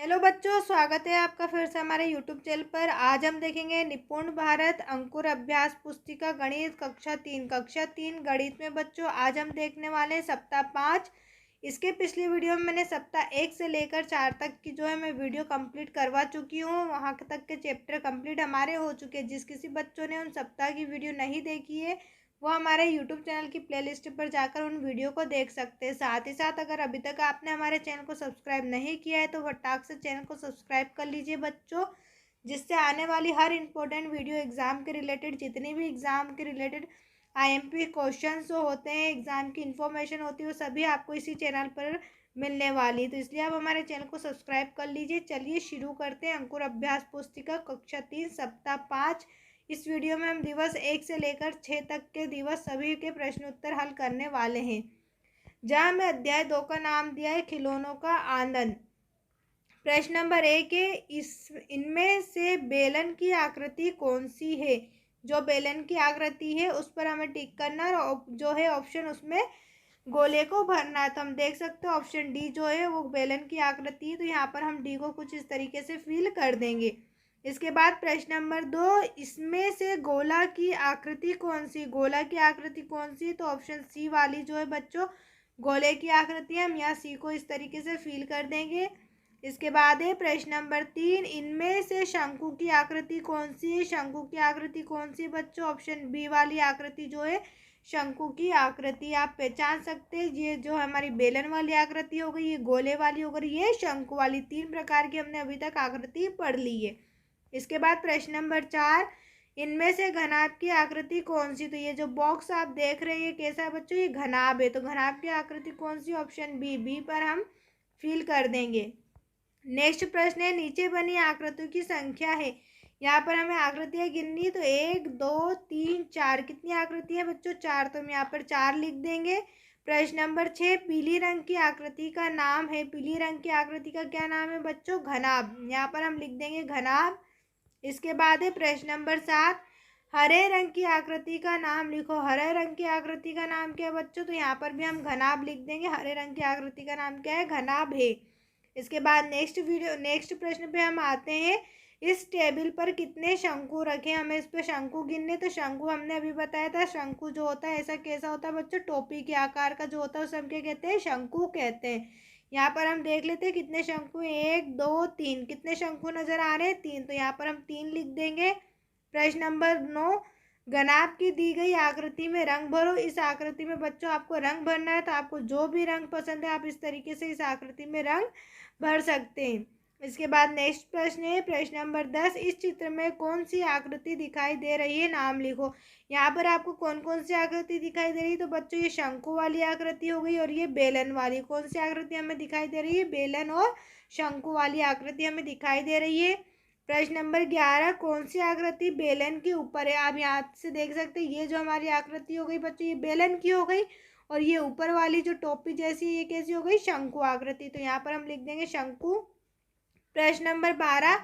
Hello बच्चों, स्वागत है आपका फिर से हमारे यूट्यूब चैनल पर। आज हम देखेंगे निपुण भारत अंकुर अभ्यास पुस्तिका गणित कक्षा 3 गणित में बच्चों आज हम देखने वाले हैं सप्ताह 5। इसके पिछली वीडियो में मैंने सप्ताह 1 से लेकर 4 तक की जो है मैं वीडियो कंप्लीट करवा चुकी हूँ। वहाँ तक के चैप्टर कंप्लीट हमारे हो चुके हैं। जिस किसी बच्चों ने उन सप्ताह की वीडियो नहीं देखी है वो हमारे यूट्यूब चैनल की प्लेलिस्ट पर जाकर उन वीडियो को देख सकते हैं। साथ ही साथ अगर अभी तक आपने हमारे चैनल को सब्सक्राइब नहीं किया है तो फटाक से चैनल को सब्सक्राइब कर लीजिए बच्चों, जिससे आने वाली हर इंपॉर्टेंट वीडियो एग्ज़ाम के रिलेटेड, जितनी भी एग्ज़ाम के रिलेटेड आईएमपी क्वेश्चंस जो होते हैं, एग्ज़ाम की इन्फॉर्मेशन होती है, वो सभी आपको इसी चैनल पर मिलने वाली है। तो इसलिए आप हमारे चैनल को सब्सक्राइब कर लीजिए। चलिए शुरू करते हैं अंकुर अभ्यास पुस्तिका कक्षा 3 सप्ताह 5। इस वीडियो में हम दिवस 1 से लेकर 6 तक के दिवस सभी के प्रश्न उत्तर हल करने वाले हैं। जहाँ मैं अध्याय 2 का नाम दिया है खिलौनों का आनंद। प्रश्न नंबर 1 है, इनमें से बेलन की आकृति कौन सी है? जो बेलन की आकृति है उस पर हमें टिक करना और जो है ऑप्शन उसमें गोले को भरना है। तो हम देख सकते हैं ऑप्शन डी जो है वो बेलन की आकृति है, तो यहाँ पर हम डी को कुछ इस तरीके से फिल कर देंगे। इसके बाद प्रश्न नंबर 2, इसमें से गोला की आकृति कौन सी? गोला की आकृति कौन सी? तो ऑप्शन सी वाली जो है बच्चों गोले की आकृति है। हम यहाँ सी को इस तरीके से फिल कर देंगे। इसके बाद है प्रश्न नंबर 3, इनमें से शंकु की आकृति कौन सी है? शंकु की आकृति कौन सी बच्चों? ऑप्शन बी वाली आकृति जो है शंकु की आकृति। आप पहचान सकते हैं ये जो हमारी बेलन वाली आकृति हो गई, ये गोले वाली हो गई, ये शंकु वाली। 3 प्रकार की हमने अभी तक आकृति पढ़ ली है। इसके बाद प्रश्न नंबर 4, इनमें से घनाभ की आकृति कौन सी? तो ये जो बॉक्स आप देख रहे हैं कैसा है बच्चों? ये घनाभ है। तो घनाभ की आकृति कौन सी? Option B. बी पर हम फिल कर देंगे। नेक्स्ट प्रश्न है, नीचे बनी आकृतियों की संख्या है। यहाँ पर हमें आकृतियाँ गिननी, तो 1 2 3 4 कितनी आकृतियाँ बच्चों? 4। तो हम यहाँ पर 4 लिख देंगे। प्रश्न नंबर 6, पीली रंग की आकृति का नाम है। पीली रंग की आकृति का क्या नाम है बच्चों? घनाभ। यहाँ पर हम लिख देंगे घनाभ। इसके बाद है प्रश्न नंबर 7, हरे रंग की आकृति का नाम लिखो। हरे रंग की आकृति का नाम क्या है बच्चों? तो यहाँ पर भी हम घनाभ लिख देंगे। हरे रंग की आकृति का नाम क्या है? घनाभ है। इसके बाद नेक्स्ट प्रश्न पे हम आते हैं, इस टेबल पर कितने शंकु रखे? हमें इस पे शंकु गिनने। तो शंकु हमने अभी बताया था, शंकु जो होता है ऐसा कैसा होता है बच्चों? टोपी के आकार का जो होता है उसे हम क्या कहते हैं? शंकु कहते हैं। यहाँ पर हम देख लेते हैं कितने शंकु हैं। 1 2 3 कितने शंकु नजर आ रहे हैं? 3। तो यहाँ पर हम 3 लिख देंगे। प्रश्न नंबर 9, घनाभ की दी गई आकृति में रंग भरो। इस आकृति में बच्चों आपको रंग भरना है, तो आपको जो भी रंग पसंद है आप इस तरीके से इस आकृति में रंग भर सकते हैं। इसके बाद नेक्स्ट प्रश्न है प्रश्न नंबर 10, इस चित्र में कौन सी आकृति दिखाई दे रही है? नाम लिखो। यहाँ पर आपको कौन कौन सी आकृति दिखाई दे रही है? तो बच्चों ये शंकु वाली आकृति हो गई और ये बेलन वाली। कौन सी आकृति हमें दिखाई दे रही है? बेलन और शंकु वाली आकृति हमें दिखाई दे रही है। प्रश्न नंबर 11, कौन सी आकृति बेलन के ऊपर है? आप यहाँ से देख सकते हैं ये जो हमारी आकृति हो गई बच्चों ये बेलन की हो गई और ये ऊपर वाली जो टोपी जैसी ये कैसी हो गई? शंकु आकृति। तो यहाँ पर हम लिख देंगे शंकु। प्रश्न नंबर 12,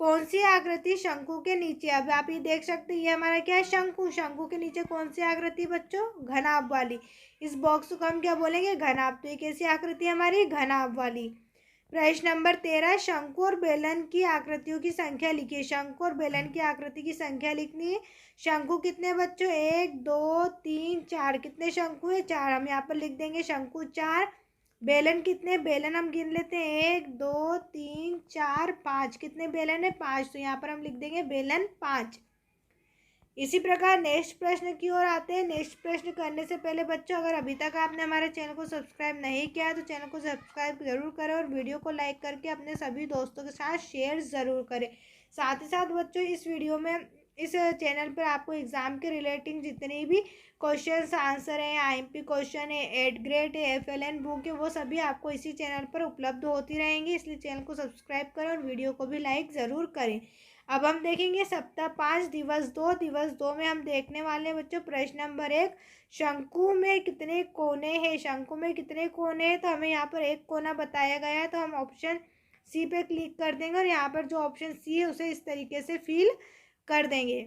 कौन सी आकृति शंकु के नीचे? अब आप ये देख सकते हैं ये हमारा क्या है? शंकु। शंकु के नीचे कौन सी आकृति बच्चों? घनाभ वाली। इस बॉक्स को हम क्या बोलेंगे? घनाभ। तो ये कैसी आकृति हमारी? घनाभ वाली। प्रश्न नंबर 13, शंकु और बेलन की आकृतियों की संख्या लिखिए। शंकु और बेलन की आकृति की संख्या लिखनी है। शंकु कितने बच्चों? 1 2 3 4 कितने शंकु है? 4। हम यहाँ पर लिख देंगे शंकु 4। बेलन कितने? बेलन हम गिन लेते हैं 1 2 3 4 5 कितने बेलन है? 5। तो यहाँ पर हम लिख देंगे बेलन 5। इसी प्रकार नेक्स्ट प्रश्न की ओर आते हैं। नेक्स्ट प्रश्न करने से पहले बच्चों अगर अभी तक आपने हमारे चैनल को सब्सक्राइब नहीं किया है तो चैनल को सब्सक्राइब जरूर करें और वीडियो को लाइक करके अपने सभी दोस्तों के साथ शेयर ज़रूर करें। साथ ही साथ बच्चों इस वीडियो में इस चैनल पर आपको एग्ज़ाम के रिलेटिंग जितने भी क्वेश्चन आंसर हैं, आईएमपी क्वेश्चन है, 8 ग्रेड है, FLN बुक है, वो सभी आपको इसी चैनल पर उपलब्ध होती रहेंगी। इसलिए चैनल को सब्सक्राइब करें और वीडियो को भी लाइक ज़रूर करें। अब हम देखेंगे सप्ताह 5 दिवस 2 में हम देखने वाले हैं बच्चों प्रश्न नंबर 1, शंकु में कितने कोने हैं? शंकु में कितने कोने हैं? तो हमें यहाँ पर एक कोना बताया गया है, तो हम ऑप्शन सी पे क्लिक कर देंगे और यहाँ पर जो ऑप्शन सी है उसे इस तरीके से फिल कर देंगे।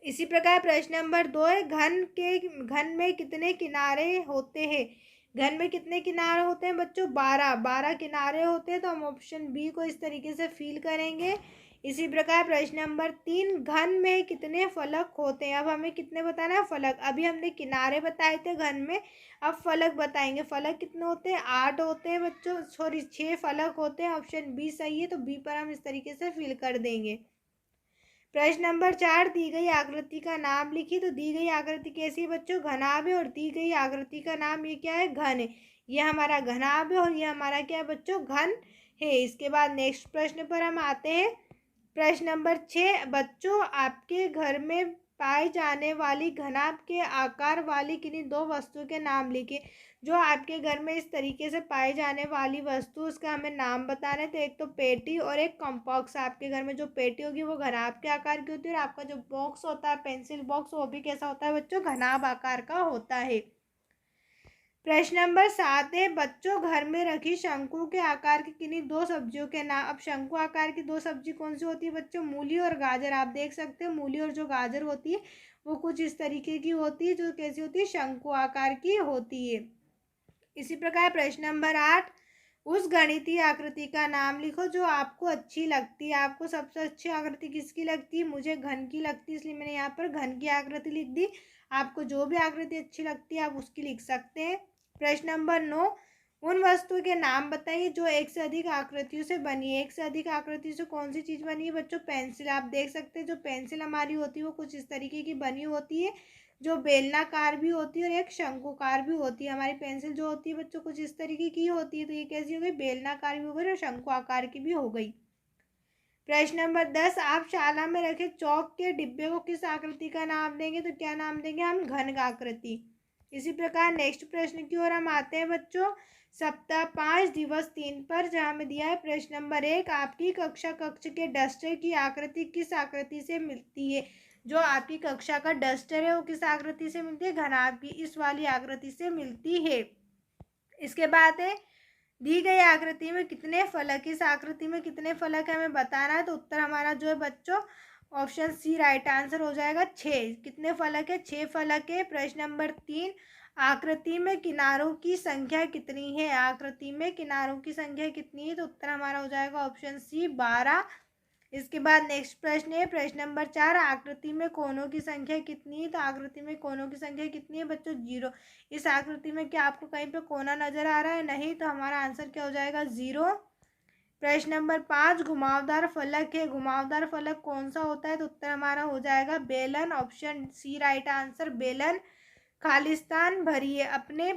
इसी प्रकार प्रश्न नंबर 2 है, घन में कितने किनारे होते हैं? घन में कितने किनारे होते हैं बच्चों? 12 12 किनारे होते हैं। तो हम ऑप्शन बी को इस तरीके से फिल करेंगे। इसी प्रकार प्रश्न नंबर 3, घन में कितने फलक होते हैं? अब हमें कितने बताना है? फलक। अभी हमने किनारे बताए थे घन में, अब फलक बताएंगे। फलक कितने होते हैं? 8 होते हैं बच्चों, सॉरी 6 फलक होते हैं। ऑप्शन बी सही है, तो बी पर हम इस तरीके से फिल कर देंगे। प्रश्न नंबर 4, दी गई आकृति का नाम लिखिए। तो दी गई आकृति कैसी है बच्चों? घनाभ है, और दी गई आकृति का नाम ये क्या है? घन है। ये हमारा घनाभ है और ये हमारा क्या है बच्चों? घन है। इसके बाद नेक्स्ट प्रश्न पर हम आते हैं। प्रश्न नंबर 6, बच्चों आपके घर में पाई जाने वाली घनाभ के आकार वाली किन्हीं दो वस्तुओं के नाम लिखिए। जो आपके घर में इस तरीके से पाई जाने वाली वस्तु, उसका हमें नाम बताना है। तो एक तो पेटी और एक कॉम्पॉक्स। आपके घर में जो पेटी होगी वो घनाभ के आकार की होती है, और आपका जो बॉक्स होता है पेंसिल बॉक्स, वो भी कैसा होता है बच्चों? घनाभ आकार का होता है। प्रश्न नंबर 7 है, बच्चों घर में रखी शंकु के आकार की किन्हीं दो सब्जियों के नाम। अब शंकु आकार की दो सब्जी कौन सी होती है बच्चों? मूली और गाजर। आप देख सकते हो मूली और जो गाजर होती है वो कुछ इस तरीके की होती है, जो कैसी होती है? शंकु आकार की होती है। इसी प्रकार प्रश्न नंबर 8, उस गणितीय आकृति का नाम लिखो जो आपको अच्छी लगती है। आपको सबसे अच्छी आकृति किसकी लगती है? मुझे घन की लगती है, इसलिए मैंने यहाँ पर घन की आकृति लिख दी। आपको जो भी आकृति अच्छी लगती है आप उसकी लिख सकते हैं। प्रश्न नंबर 9, उन वस्तुओं के नाम बताइए जो एक से अधिक आकृतियों से बनी है। एक से अधिक आकृतियों से कौन सी चीज़ बनी है बच्चों? पेंसिल। आप देख सकते हैं जो पेंसिल हमारी होती है वो कुछ इस तरीके की बनी होती है, जो बेलनाकार भी होती है और एक शंकुकार भी होती है। हमारी पेंसिल जो होती है बच्चों कुछ इस तरीके की होती है। तो ये कैसी हो गई? बेलनाकार भी हो गई और शंकु आकार की भी हो गई। प्रश्न नंबर 10, आप शाला में रखे चौक के डिब्बे को किस आकृति का नाम देंगे? तो क्या नाम देंगे हम? घन आकृति। इसी प्रकार नेक्स्ट प्रश्न की ओर हम आते हैं बच्चों। सप्ताह 5 दिवस 3 पर जहाँ में दिया है प्रश्न नंबर 1, आपकी कक्षा कक्ष के डस्टर की आकृति किस आकृति से मिलती है? जो आपकी कक्षा का डस्टर है वो किस आकृति से मिलती है? घनाभ की इस वाली आकृति से मिलती है। इसके बाद है, दी गई आकृति में कितने फलक? इस आकृति में कितने फलक है हमें बताना है। तो उत्तर हमारा जो है बच्चों ऑप्शन सी राइट आंसर हो जाएगा। 6 कितने फलक है? 6 फलक है। प्रश्न नंबर 3, आकृति में किनारों की संख्या कितनी है? आकृति में किनारों की संख्या कितनी है? तो उत्तर हमारा हो जाएगा ऑप्शन सी 12। इसके बाद नेक्स्ट प्रश्न है प्रश्न नंबर 4, आकृति में कोनों की संख्या कितनी है? तो आकृति में कोनों की संख्या कितनी है बच्चों? 0। इस आकृति में क्या आपको कहीं पे कोना नजर आ रहा है? नहीं, तो हमारा आंसर क्या हो जाएगा? 0। प्रश्न नंबर 5, घुमावदार फलक है। घुमावदार फलक कौन सा होता है? तो उत्तर हमारा हो जाएगा बेलन। ऑप्शन सी राइट आंसर बेलन। खालिस्तान भरिए, अपने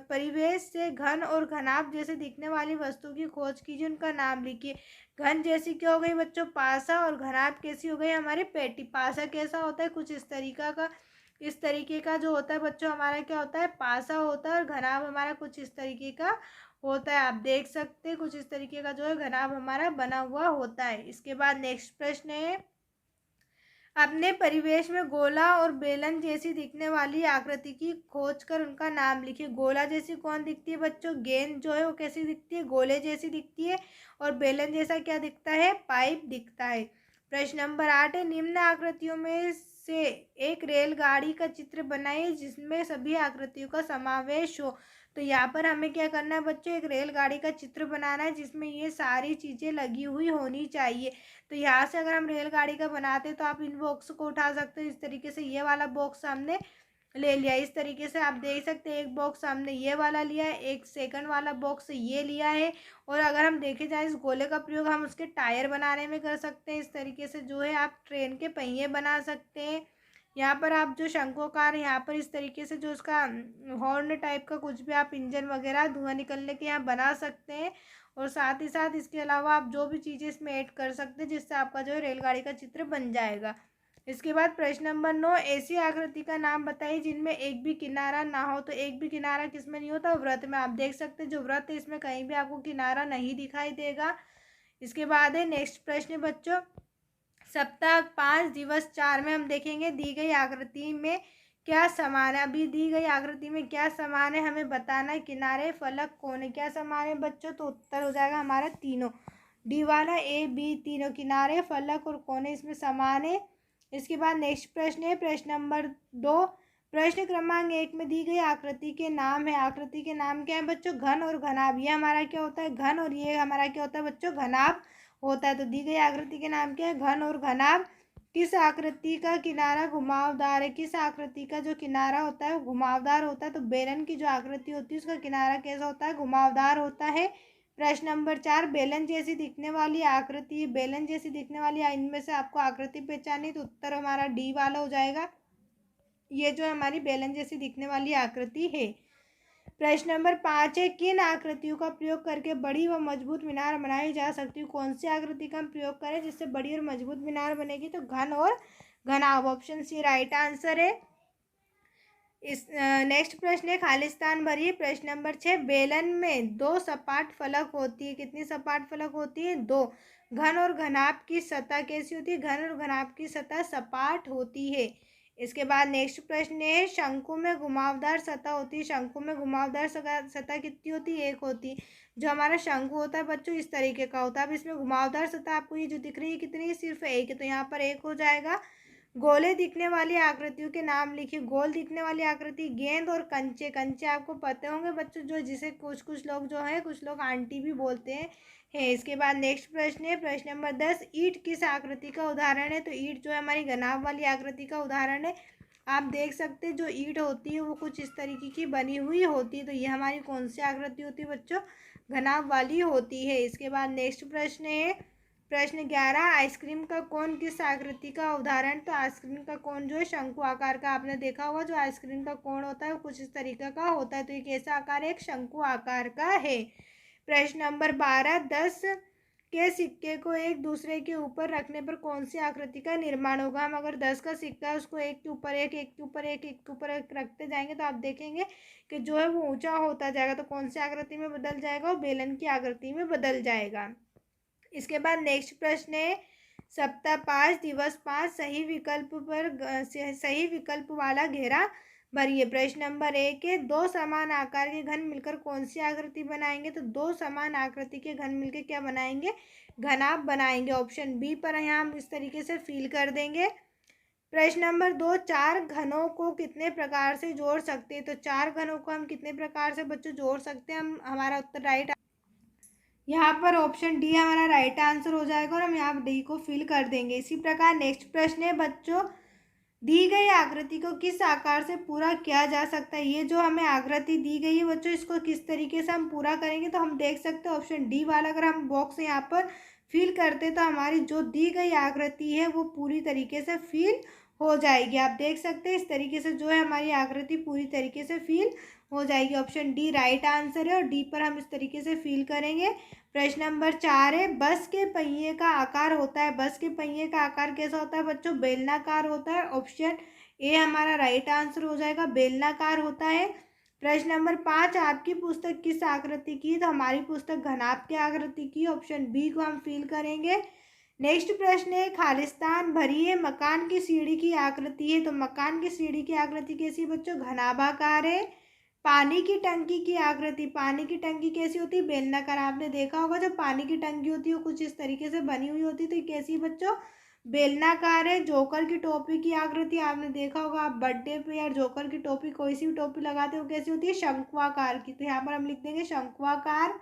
परिवेश से घन और घनाभ जैसे दिखने वाली वस्तु की खोज कीजिए, उनका नाम लिखिए। घन जैसी क्या हो गई बच्चों? पासा। और घनाभ कैसी हो गई? हमारे पेटी। पासा कैसा होता है? कुछ इस तरीके का जो होता है बच्चों हमारा क्या होता है? पासा होता है। और घनाभ हमारा कुछ इस तरीके का होता है। आप देख सकते हैं कुछ इस तरीके का जो है घनाभ हमारा बना हुआ होता है। इसके बाद नेक्स्ट प्रश्न है, अपने परिवेश में गोला और बेलन जैसी दिखने वाली आकृति की खोज कर उनका नाम लिखिए। गोला जैसी कौन दिखती है बच्चों? गेंद जो है वो कैसी दिखती है? गोले जैसी दिखती है। और बेलन जैसा क्या दिखता है? पाइप दिखता है। प्रश्न नंबर 8 है, निम्न आकृतियों में से एक रेलगाड़ी का चित्र बनाइए जिसमें सभी आकृतियों का समावेश हो। तो यहाँ पर हमें क्या करना है बच्चों? एक रेलगाड़ी का चित्र बनाना है जिसमें ये सारी चीज़ें लगी हुई होनी चाहिए। तो यहाँ से अगर हम रेलगाड़ी का बनाते तो आप इन बॉक्स को उठा सकते हो इस तरीके से। ये वाला बॉक्स सामने ले लिया इस तरीके से, आप देख सकते हैं। एक बॉक्स सामने ये वाला लिया है, एक सेकंड वाला बॉक्स ये लिया है। और अगर हम देखे जाए इस गोले का प्रयोग हम उसके टायर बनाने में कर सकते हैं। इस तरीके से जो है आप ट्रेन के पहिए बना सकते हैं। यहाँ पर आप जो शंक्वाकार यहाँ पर इस तरीके से जो उसका हॉर्न टाइप का कुछ भी आप इंजन वगैरह धुआं निकलने के यहाँ बना सकते हैं। और साथ ही साथ इसके अलावा आप जो भी चीज़ें इसमें ऐड कर सकते हैं जिससे आपका जो है रेलगाड़ी का चित्र बन जाएगा। इसके बाद प्रश्न नंबर 9, ऐसी आकृति का नाम बताइए जिनमें एक भी किनारा ना हो। तो एक भी किनारा किसमें नहीं होता? व्रत में। आप देख सकते हैं जो व्रत है इसमें कहीं भी आपको किनारा नहीं दिखाई देगा। इसके बाद है नेक्स्ट प्रश्न बच्चों, सप्ताह 5 दिवस 4 में हम देखेंगे दी गई आकृति में क्या समान है। अभी दी गई आकृति में क्या समान है हमें बताना है। किनारे, फलक, कोने क्या समान है बच्चों? तो उत्तर हो जाएगा हमारा तीनों। डी वाला ए बी तीनों किनारे, फलक और कोने इसमें समान है। इसके बाद नेक्स्ट प्रश्न है प्रश्न नंबर 2, प्रश्न क्रमांक 1 में दी गई आकृति के नाम है। आकृति के नाम क्या है बच्चों? घन और घनाभ। ये हमारा क्या होता है? घन। और ये हमारा क्या होता है बच्चों? घनाभ होता है। तो दी गई आकृति के नाम क्या है? घन और घनाभ। किस आकृति का किनारा घुमावदार है? किस आकृति का जो किनारा होता है वो घुमावदार होता है। तो बेलन की जो आकृति होती है उसका किनारा कैसा होता है? घुमावदार होता है। प्रश्न नंबर 4, बेलन जैसी दिखने वाली आकृति। बेलन जैसी दिखने वाली इनमें से आपको आकृति पहचानी, तो उत्तर हमारा डी वाला हो जाएगा। ये जो हमारी बेलन जैसी दिखने वाली आकृति है। प्रश्न नंबर 5 है, किन आकृतियों का प्रयोग करके बड़ी व मजबूत मीनार बनाई जा सकती है? कौन सी आकृति का हम प्रयोग करें जिससे बड़ी और मजबूत मीनार बनेगी? तो घन और घनाभ। ऑप्शन सी राइट आंसर है। इस नेक्स्ट प्रश्न है, खालिस्तान भरिए। प्रश्न नंबर 6, बेलन में 2 सपाट फलक होती है। कितनी सपाट फलक होती है? 2। घन और घनाभ की सतह कैसी होती है? घन और घनाभ की सतह सपाट होती है। इसके बाद नेक्स्ट प्रश्न है, शंकु में घुमावदार सतह होती है। शंकु में घुमावदार सतह कितनी होती है? 1 होती है। जो हमारा शंकु होता है बच्चों इस तरीके का होता है। अब इसमें घुमावदार सतह आपको ये जो दिख रही है कितनी है? सिर्फ 1 है। तो यहाँ पर 1 हो जाएगा। गोले दिखने वाली आकृतियों के नाम लिखिए। गोल दिखने वाली आकृति गेंद और कंचे। कंचे आपको पते होंगे बच्चों, जो जिसे कुछ लोग जो है कुछ लोग आंटी भी बोलते हैं। इसके बाद नेक्स्ट प्रश्न है, प्रश्न नंबर 10, ईंट किस आकृति का उदाहरण है? तो ईंट जो है हमारी घनाभ वाली आकृति का उदाहरण है। आप देख सकते हैं जो ईंट होती है वो कुछ इस तरीके की बनी हुई होती है। तो ये हमारी कौन सी आकृति होती है बच्चों? घनाभ वाली होती है। इसके बाद नेक्स्ट प्रश्न है, प्रश्न 11, आइसक्रीम का कोन किस आकृति का उदाहरण? तो आइसक्रीम का कोन जो है शंकु आकार का। आपने देखा होगा जो आइसक्रीम का कोन होता है वो कुछ इस तरीके का होता है। तो ये कैसा आकार है? एक शंकु आकार का है। प्रश्न नंबर 12, 10 के सिक्के को एक दूसरे के ऊपर रखने पर कौन सी आकृति का निर्माण होगा? हम अगर 10 का सिक्का है उसको एक के ऊपर एक, एक के ऊपर एक, एक के ऊपर एक रखते जाएंगे तो आप देखेंगे कि जो है वो ऊंचा होता जाएगा। तो कौन सी आकृति में बदल जाएगा? वो बेलन की आकृति में बदल जाएगा। इसके बाद नेक्स्ट प्रश्न है, सप्ताह 5 दिवस 5 सही विकल्प वाला घेरा भरिए। प्रश्न नंबर 1 है, 2 समान आकार के घन मिलकर कौन सी आकृति बनाएंगे? तो 2 समान आकृति के घन मिलकर क्या बनाएंगे? घनाभ बनाएंगे। ऑप्शन बी पर यहाँ हम इस तरीके से फिल कर देंगे। प्रश्न नंबर 2, 4 घनों को कितने प्रकार से जोड़ सकते हैं? तो 4 घनों को हम कितने प्रकार से बच्चों जोड़ सकते हैं? हम हमारा उत्तर राइट, यहाँ पर ऑप्शन डी हमारा राइट आंसर हो जाएगा और हम यहाँ डी को फिल कर देंगे। इसी प्रकार नेक्स्ट प्रश्न है बच्चों, दी गई आकृति को किस आकार से पूरा किया जा सकता है? ये जो हमें आकृति दी गई है बच्चों इसको किस तरीके से हम पूरा करेंगे? तो हम देख सकते हैं ऑप्शन डी वाला अगर हम बॉक्स यहाँ पर फिल करते तो हमारी जो दी गई आकृति है वो पूरी तरीके से फिल हो जाएगी। आप देख सकते हैं इस तरीके से जो है हमारी आकृति पूरी तरीके से फिल हो जाएगी। ऑप्शन डी राइट आंसर है और डी पर हम इस तरीके से फिल करेंगे। प्रश्न नंबर 4 है, बस के पहिए का आकार होता है। बस के पहिए का आकार कैसा होता है बच्चों? बेलनाकार होता है। ऑप्शन ए हमारा राइट आंसर हो जाएगा, बेलनाकार होता है। प्रश्न नंबर 5, आपकी पुस्तक किस आकृति की? तो हमारी पुस्तक घनाभ की आकृति की। ऑप्शन बी को हम फिल करेंगे। नेक्स्ट प्रश्न है, खालिस्तान भरिए मकान की सीढ़ी की आकृति है। तो मकान की सीढ़ी की आकृति कैसी है बच्चों? घनाभाकार है। पानी की टंकी की आकृति, पानी की टंकी कैसी होती है? बेलनाकार। आपने देखा होगा जो पानी की टंकी होती है वो कुछ इस तरीके से बनी हुई होती है। तो ये कैसी है बच्चों? बेलनाकार है। जोकर की टोपी की आकृति आपने देखा होगा, आप बर्थडे पे या जोकर की टोपी कोई सी भी टोपी लगाते हो कैसी होती है? शंक्वाकार की। तो यहाँ पर हम लिख देंगे शंक्वाकार।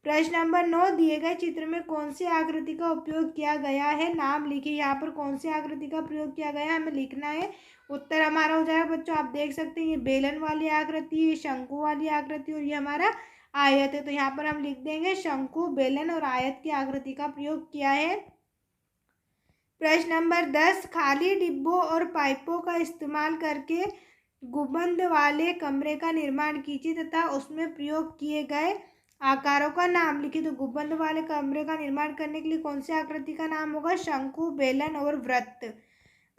प्रश्न नंबर 9, दिए गए चित्र में कौन सी आकृति का उपयोग किया गया है? नाम लिखिए। यहाँ पर कौन सी आकृति का प्रयोग किया गया है हमें लिखना है। उत्तर हमारा हो जाएगा बच्चों, आप देख सकते हैं ये बेलन वाली आकृति, ये शंकु वाली आकृति और ये हमारा आयत है। तो यहाँ पर हम लिख देंगे शंकु, बेलन और आयत की आकृति का प्रयोग किया है। प्रश्न नंबर 10, खाली डिब्बों और पाइपों का इस्तेमाल करके गुंबद वाले कमरे का निर्माण कीजिए तथा उसमें प्रयोग किए गए आकारों का नाम लिखिए। तो गुंबद वाले कमरे का निर्माण करने के लिए कौन सी आकृति का नाम होगा? शंकु, बेलन और वृत्त।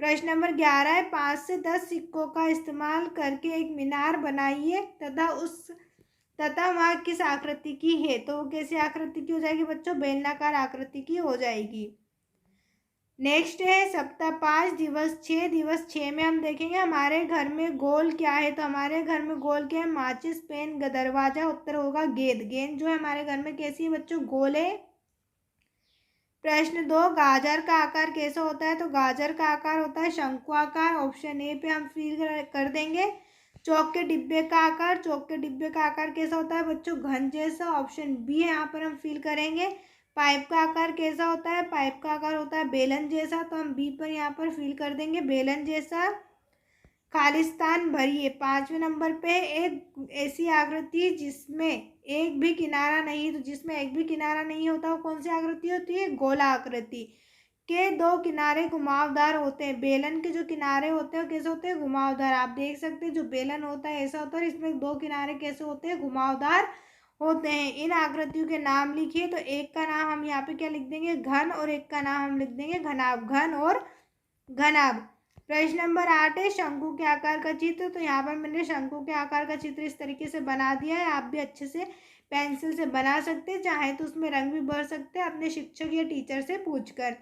प्रश्न नंबर 11 है, 5 से 10 सिक्कों का इस्तेमाल करके एक मीनार बनाइए तथा वह किस आकृति की है? तो वो कैसी आकृति की हो जाएगी बच्चों? बेलनाकार आकृति की हो जाएगी। नेक्स्ट है सप्ताह 5 दिवस 6। दिवस 6 में हम देखेंगे हमारे घर में गोल क्या है? तो हमारे घर में गोल क्या है? माचिस, पेन, दरवाजा। उत्तर होगा गेंद। गेंद जो है हमारे घर में कैसी है बच्चों? गोल है। प्रश्न 2, गाजर का आकार कैसा होता है? तो गाजर का आकार होता है शंकु आकार। ऑप्शन ए पे हम फिल कर देंगे। चौक के डिब्बे का आकार, चौक के डिब्बे का आकार कैसा होता है बच्चों? घन जैसा। ऑप्शन बी है यहाँ पर हम फिल करेंगे। पाइप का आकार कैसा होता है? पाइप का आकार होता है बेलन जैसा, तो हम बी पर यहाँ पर फिल कर देंगे बेलन जैसा। खालिस्तान भरिए 5वें नंबर पे, एक ऐसी आकृति जिसमें एक भी किनारा नहीं, तो जिसमें एक भी किनारा नहीं होता वो कौन सी आकृति होती है? गोला आकृति के 2 किनारे घुमावदार होते हैं। बेलन के जो किनारे होते हैं वो कैसे होते हैं? घुमावदार। आप देख सकते हैं जो बेलन होता है ऐसा होता है, इसमें 2 किनारे कैसे होते हैं? घुमावदार होते हैं। इन आकृतियों के नाम लिखिए। तो एक का नाम हम यहाँ पे क्या लिख देंगे? घन, और एक का नाम हम लिख देंगे घनाभ। घन और घनाभ। प्रश्न नंबर 8 है शंकु के आकार का चित्र। तो यहाँ पर मैंने शंकु के आकार का चित्र इस तरीके से बना दिया है। आप भी अच्छे से पेंसिल से बना सकते हैं, चाहे तो उसमें रंग भी भर सकते हैं अपने शिक्षक या टीचर से पूछकर।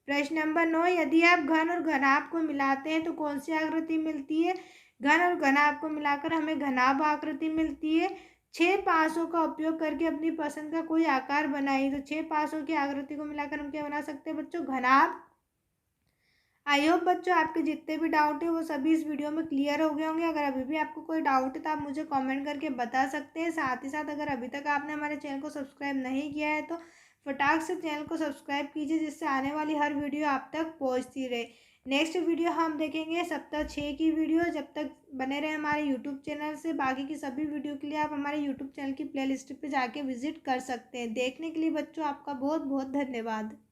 प्रश्न नंबर 9, यदि आप घन और घनाभ को मिलाते हैं तो कौन सी आकृति मिलती है? घन और घनाभ को मिलाकर हमें घनाभ आकृति मिलती है। 6 पासों का उपयोग करके अपनी पसंद का कोई आकार बनाइए। तो 6 पासों की आकृति को मिलाकर हम क्या बना सकते हैं बच्चों? घनाभ। आई होप बच्चों आपके जितने भी डाउट है वो सभी इस वीडियो में क्लियर हो गए होंगे। अगर अभी भी आपको कोई डाउट है तो आप मुझे कमेंट करके बता सकते हैं। साथ ही साथ अगर अभी तक आपने हमारे चैनल को सब्सक्राइब नहीं किया है तो फटाक से चैनल को सब्सक्राइब कीजिए, जिससे आने वाली हर वीडियो आप तक पहुंचती रहे। नेक्स्ट वीडियो हम देखेंगे सप्ताह 6 की वीडियो। जब तक बने रहे हमारे यूट्यूब चैनल से। बाकी की सभी वीडियो के लिए आप हमारे यूट्यूब चैनल की प्ले लिस्ट पर जाके विजिट कर सकते हैं। देखने के लिए बच्चों आपका बहुत बहुत धन्यवाद।